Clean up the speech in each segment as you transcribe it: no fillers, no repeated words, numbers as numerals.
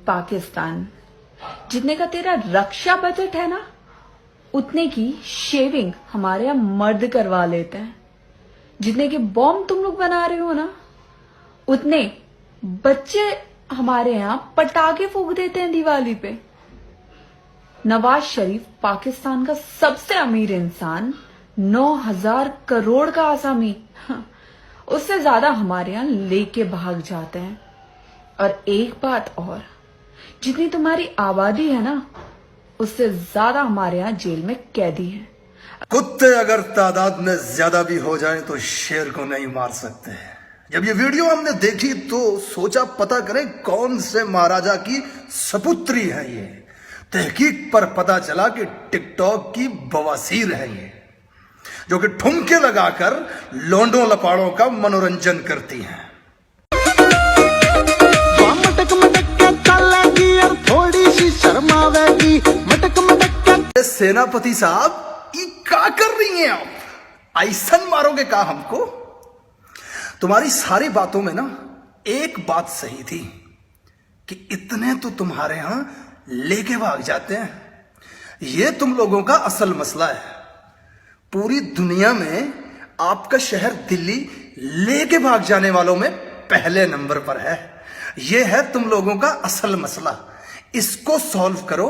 पाकिस्तान, जितने का तेरा रक्षा बजट है ना, उतने की शेविंग हमारे यहाँ मर्द करवा लेते हैं। जितने के बॉम्ब तुम लोग बना रहे हो ना, उतने बच्चे हमारे यहाँ पटाखे फूंक देते हैं दिवाली पे। नवाज शरीफ पाकिस्तान का सबसे अमीर इंसान, 9,000 करोड़ का आसामी, उससे ज्यादा हमारे यहाँ लेके भाग जाते हैं। और एक बात और, जितनी तुम्हारी आबादी है ना, उससे ज्यादा हमारे यहाँ जेल में कैदी है। कुत्ते अगर तादाद में ज्यादा भी हो जाएं तो शेर को नहीं मार सकते। जब ये वीडियो हमने देखी तो सोचा पता करें कौन से महाराजा की सपुत्री है ये। तहकीक पर पता चला कि टिकटॉक की बवासीर है ये, जो कि ठुमके लगाकर लोंडों लपाड़ों का मनोरंजन करती हैं। मटक मटक के चलेगी और थोड़ी सी शर्मावेगी। मटक मटक के सेनापति साहब, ये क्या कर रही हैं आप? ऐसन मारोगे का हमको? तुम्हारी सारी बातों में ना एक बात सही थी कि इतने तो तुम्हारे यहां लेके भाग जाते हैं। ये तुम लोगों का असल मसला है। पूरी दुनिया में आपका शहर दिल्ली लेके भाग जाने वालों में पहले नंबर पर है। यह है तुम लोगों का असल मसला। इसको सॉल्व करो,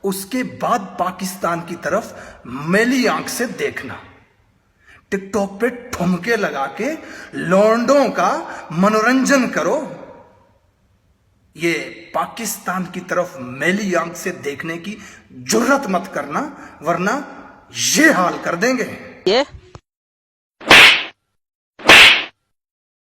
उसके बाद पाकिस्तान की तरफ मैली आंख से देखना। टिकटॉक पे ठुमके लगा के लौंडों का मनोरंजन करो। ये पाकिस्तान की तरफ मैली आंख से देखने की जुर्रत मत करना, वरना ये हाल कर देंगे। ये